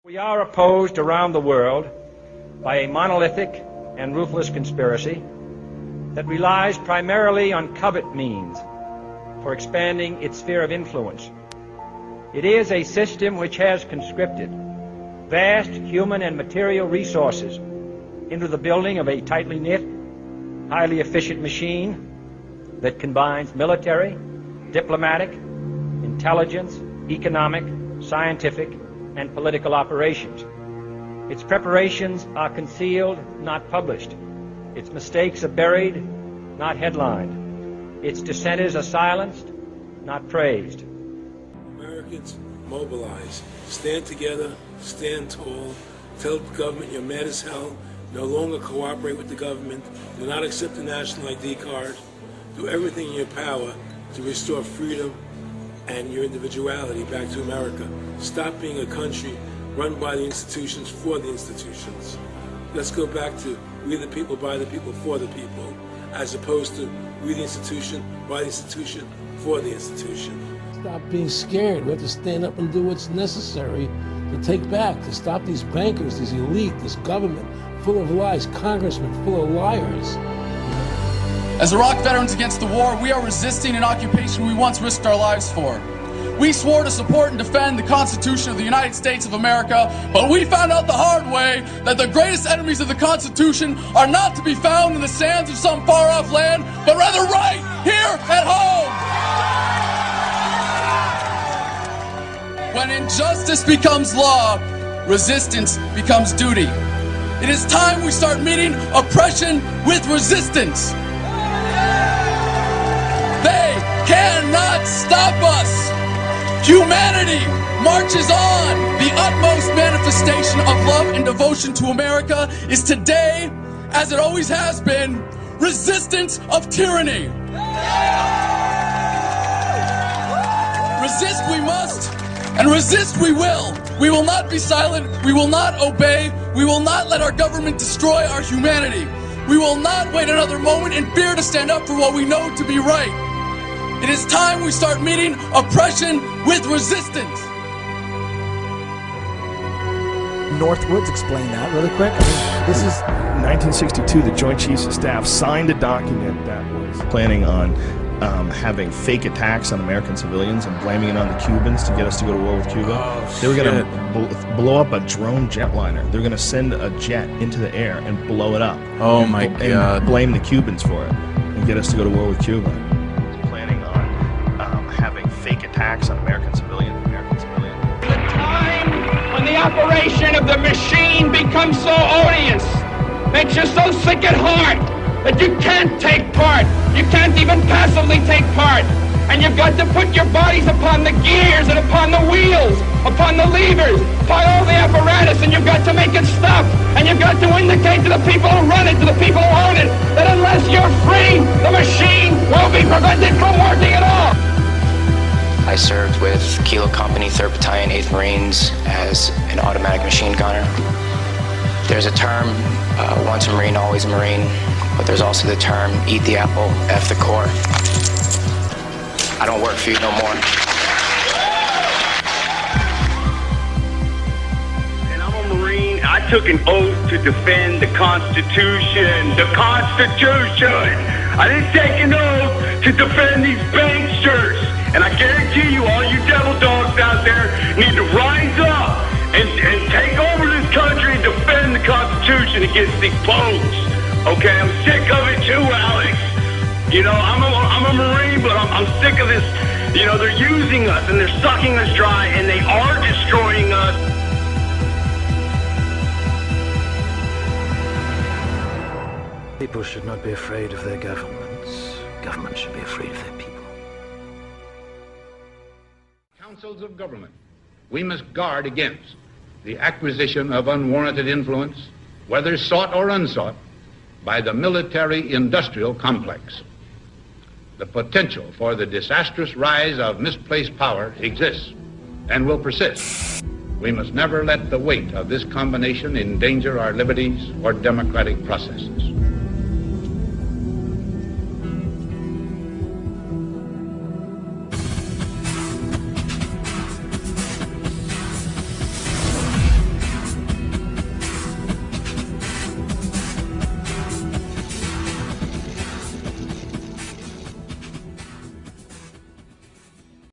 We are opposed around the world by a monolithic and ruthless conspiracy that relies primarily on covert means for expanding its sphere of influence. It is a system which has conscripted vast human and material resources into the building of a tightly knit, highly efficient machine that combines military, diplomatic, intelligence, economic, scientific, and political operations. Its preparations are concealed, not published. Its mistakes are buried, not headlined. Its dissenters are silenced, not praised. Americans, mobilize. Stand together, stand tall. Tell the government you're mad as hell. No longer cooperate with the government. Do not accept the national ID card. Do everything in your power to restore freedom and your individuality back to America. Stop being a country run by the institutions for the institutions. Let's go back to we the people, by the people, for the people, as opposed to we the institution, by the institution, for the institution. Stop being scared. We have to stand up and do what's necessary to take back, to stop these bankers, this elite, this government full of lies, congressmen full of liars. As Iraq veterans against the war, we are resisting an occupation we once risked our lives for. We swore to support and defend the Constitution of the United States of America, but we found out the hard way that the greatest enemies of the Constitution are not to be found in the sands of some far-off land, but rather right here at home. When injustice becomes law, resistance becomes duty. It is time we start meeting oppression with resistance. They cannot stop us. Humanity marches on. The utmost manifestation of love and devotion to America is today, as it always has been, resistance of tyranny. Resist we must, and resist we will. We will not be silent. We will not obey. We will not let our government destroy our humanity. We will not wait another moment in fear to stand up for what we know to be right. It is time we start meeting oppression with resistance. Northwoods, explain that really quick. I mean, this is 1962. The Joint Chiefs of Staff signed a document that was planning on having fake attacks on American civilians and blaming it on the Cubans to get us to go to war with Cuba. They were going to blow up a drone jetliner. They were going to send a jet into the air and blow it up. Oh my God! And blame the Cubans for it and get us to go to war with Cuba. Planning on having fake attacks on American civilians. The time when the operation of the machine becomes so odious, makes you so sick at heart that you can't take part. You can't even passively take part. And you've got to put your bodies upon the gears and upon the wheels, upon the levers, upon all the apparatus, and you've got to make it stop. And you've got to indicate to the people who run it, to the people who own it, that unless you're free, the machine will be prevented from working at all. I served with Kilo Company, 3rd Battalion, 8th Marines as an automatic machine gunner. There's a term, once a Marine, always a Marine, but there's also the term, eat the apple, F the core. I don't work for you no more. And I'm a Marine. I took an oath to defend the Constitution. The Constitution! I didn't take an oath to defend these banksters. And I guarantee you, all you devil dogs out there need to rise up and take over this country and defend the Constitution against these punks. Okay, I'm sick of it too, Alex. You know, I'm a Marine, but I'm sick of this. You know, they're using us and they're sucking us dry and they are destroying us. People should not be afraid of their governments. Governments should be afraid of their people. Councils of government, we must guard against the acquisition of unwarranted influence, whether sought or unsought, by the military-industrial complex. The potential for the disastrous rise of misplaced power exists and will persist. We must never let the weight of this combination endanger our liberties or democratic processes.